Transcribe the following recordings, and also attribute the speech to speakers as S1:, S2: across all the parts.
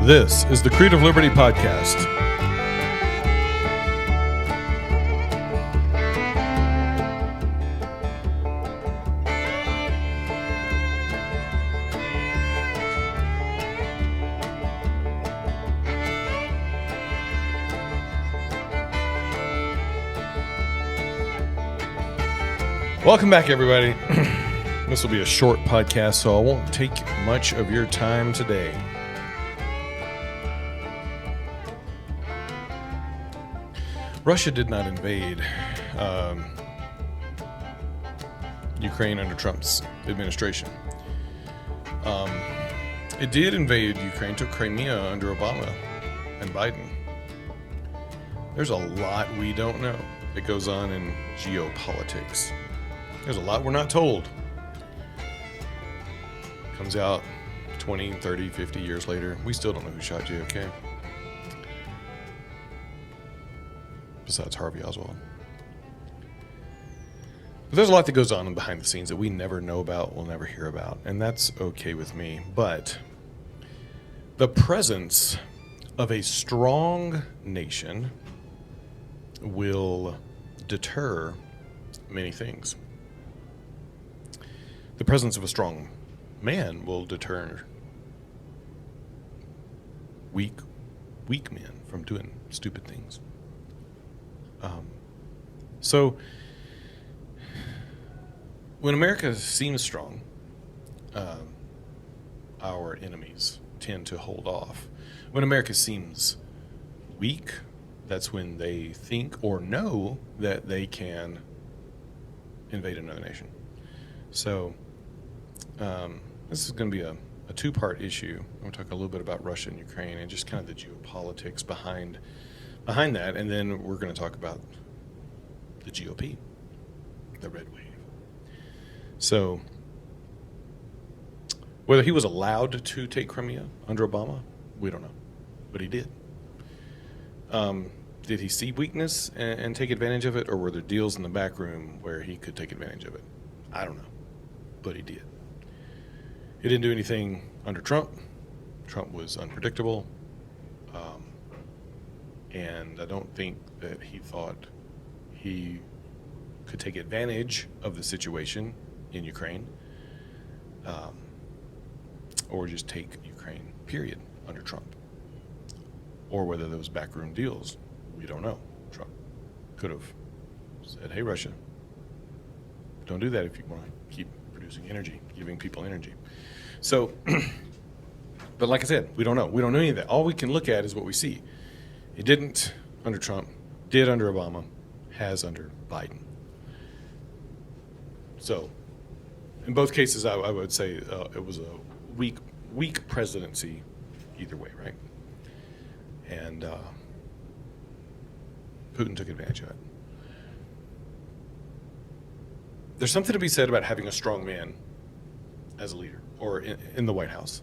S1: This is the Creed of Liberty podcast. Welcome back, everybody. This will be a short podcast, so I won't take much of your time today. Russia did not invade Ukraine under Trump's administration. It did invade Ukraine, took Crimea under Obama and Biden. There's a lot we don't know that goes on in geopolitics. There's a lot we're not told. Comes out 20, 30, 50 years later. We still don't know who shot JFK. Besides Harvey Oswald. But there's a lot that goes on behind the scenes that we never know about, we'll never hear about, and that's okay with me. But the presence of a strong nation will deter many things. The presence of a strong man will deter weak men from doing stupid things. So when America seems strong, our enemies tend to hold off. When America seems weak, that's when they think or know that they can invade another nation. So this is going to be a two-part issue. I'm going to talk a little bit about Russia and Ukraine and just kind of the geopolitics behind that, and then we're going to talk about the GOP, the red wave. So whether he was allowed to take Crimea under Obama, we don't know, but he did. Did he see weakness and take advantage of it, or were there deals in the back room where he could take advantage of it? I don't know, but he did. He didn't do anything under Trump. Trump was unpredictable, and I don't think that he thought he could take advantage of the situation in Ukraine, or just take Ukraine, period, under Trump. Or whether those backroom deals, we don't know. Trump could have said, hey, Russia, don't do that if you want to keep producing energy, giving people energy. So, but like I said, we don't know. We don't know any of that. All we can look at is what we see. It didn't under Trump, did under Obama, has under Biden. So, in both cases, I would say it was a weak presidency either way, right? And Putin took advantage of it. There's something to be said about having a strong man as a leader, or in the White House.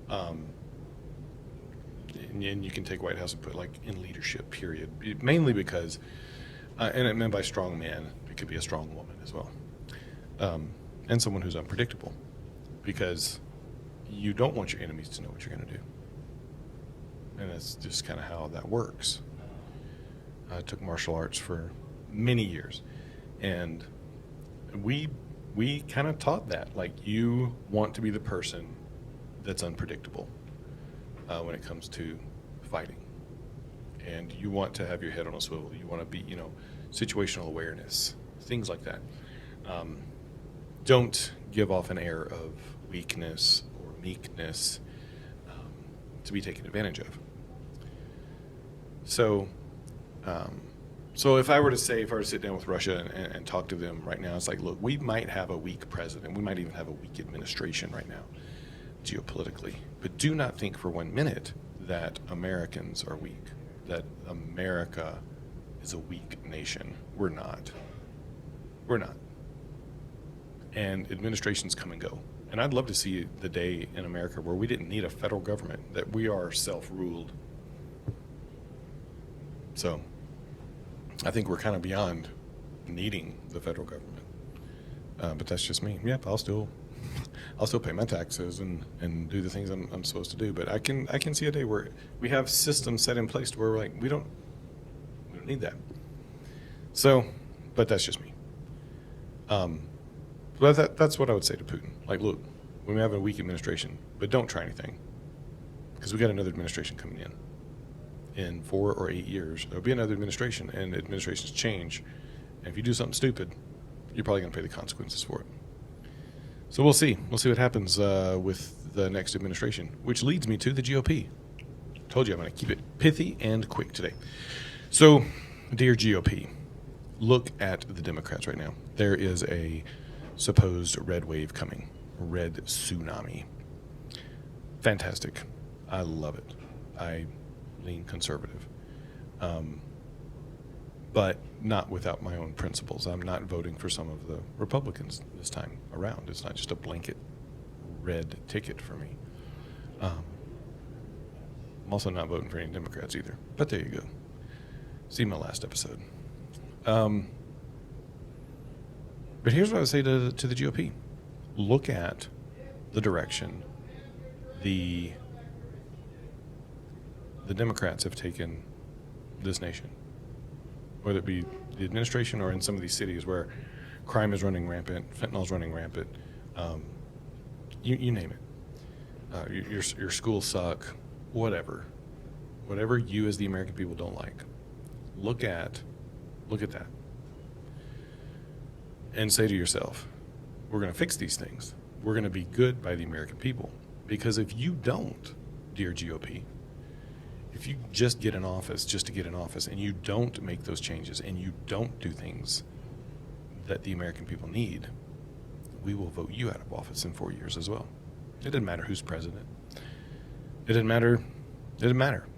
S1: And you can take White House and put like in leadership, period. Mainly because, and I meant by strong man, it could be a strong woman as well. And someone who's unpredictable. Because you don't want your enemies to know what you're going to do. And that's just kind of how that works. I took martial arts for many years. And we kind of taught that. Like, you want to be the person that's unpredictable when it comes to fighting. And you want to have your head on a swivel. You want to be, situational awareness, things like that. Don't give off an air of weakness or meekness to be taken advantage of. So if I were to sit down with Russia and talk to them right now, it's like, look, we might have a weak president. We might even have a weak administration right now, geopolitically. But do not think for 1 minute that Americans are weak, that America is a weak nation. We're not. We're not. And administrations come and go. And I'd love to see the day in America where we didn't need a federal government, that we are self-ruled. So I think we're kind of beyond needing the federal government. But that's just me. Yep, I'll still I'll still pay my taxes and do the things I'm supposed to do. But I can see a day where we have systems set in place to where we're like, we don't need that. So, but that's just me. But that's what I would say to Putin. Like, look, we may have a weak administration, but don't try anything, because we got another administration coming in. In 4 or 8 years, there'll be another administration, and administrations change. And if you do something stupid, you're probably going to pay the consequences for it. So we'll see. We'll see what happens with the next administration, which leads me to the GOP. Told you I'm going to keep it pithy and quick today. So, dear GOP, look at the Democrats right now. There is a supposed red wave coming, red tsunami. Fantastic. I love it. I lean conservative, but not without my own principles. I'm not voting for some of the Republicans this time around. It's not just a blanket red ticket for me. I'm also not voting for any Democrats either, but there you go. See my last episode. But here's what I would say to the GOP. Look at the direction the Democrats have taken this nation, whether it be the administration or in some of these cities where crime is running rampant, fentanyl is running rampant, you name it. Your schools suck, whatever you as the American people don't like. Look at that and say to yourself, we're going to fix these things. We're going to be good by the American people. Because if you don't, dear GOP, if you just get in office just to get in office, and you don't make those changes, and you don't do things that the American people need, we will vote you out of office in 4 years as well. It doesn't matter who's president. It doesn't matter.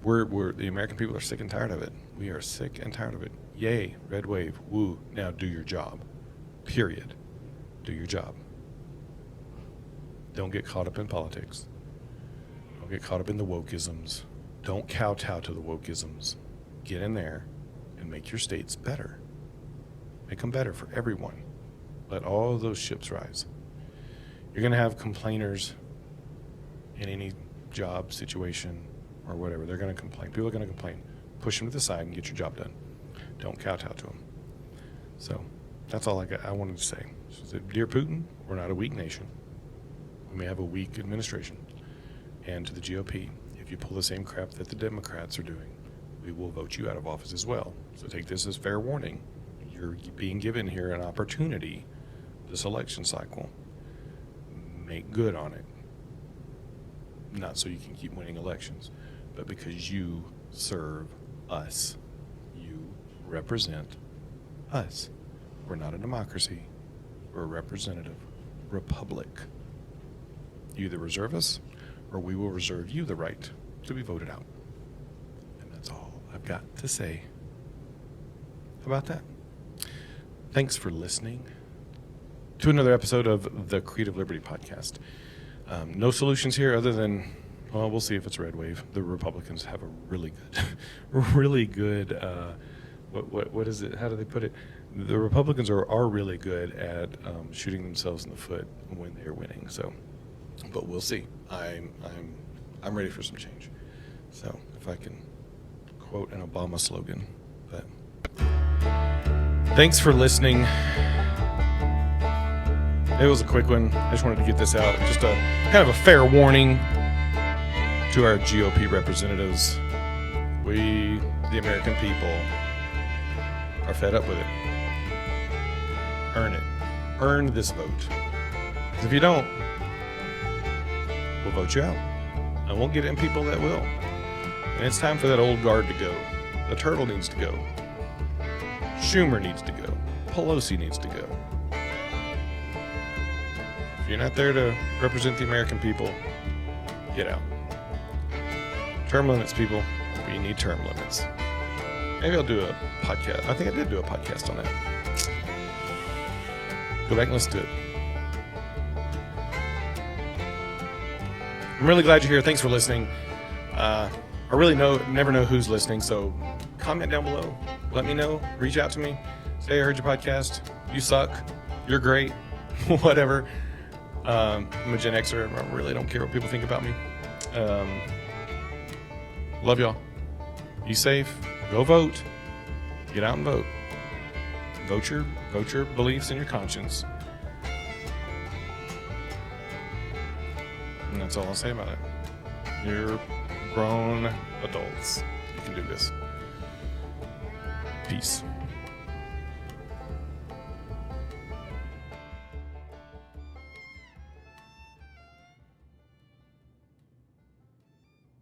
S1: We're the American people are sick and tired of it. We are sick and tired of it. Yay, red wave, woo, now do your job. Period. Do your job. Don't get caught up in politics. Don't get caught up in the wokeisms. Don't kowtow to the wokeisms. Get in there and make your states better. Make them better for everyone. Let all of those ships rise. You're going to have complainers in any job situation or whatever. They're going to complain. People are going to complain. Push them to the side and get your job done. Don't kowtow to them. So that's all I wanted to say. So, dear Putin, we're not a weak nation. We may have a weak administration. And to the GOP, if you pull the same crap that the Democrats are doing, we will vote you out of office as well. So take this as fair warning. You're being given here an opportunity this election cycle. Make good on it. Not so you can keep winning elections, but because you serve us. You represent us. We're not a democracy. We're a representative republic. You either reserve us, or we will reserve you the right to be voted out. And that's all I've got to say about that. Thanks for listening to another episode of the Creative Liberty Podcast. No solutions here other than, well, we'll see if it's red wave. The Republicans have a really good, what is it? How do they put it? The Republicans are really good at shooting themselves in the foot when they're winning. So, but we'll see. I'm ready for some change. So if I can quote an Obama slogan, but thanks for listening. It was a quick one. I just wanted to get this out. Just a kind of a fair warning to our GOP representatives. We, the American people, are fed up with it. Earn it. Earn this vote. Because if you don't, we'll vote you out. I won't get in people that will. And it's time for that old guard to go. The turtle needs to go. Schumer needs to go. Pelosi needs to go. If you're not there to represent the American people, get out. Term limits, people. We need term limits. Maybe I'll do a podcast. I think I did do a podcast on that. Go back and listen to it. I'm really glad you're here. Thanks for listening. I really never know who's listening, so comment down below. Let me know. Reach out to me. Say I heard your podcast. You suck. You're great. Whatever. I'm a Gen Xer, and I really don't care what people think about me. Love y'all. Be safe. Go vote. Get out and vote. Vote your beliefs and your conscience. And that's all I'll say about it. You're grown adults. You can do this. Peace.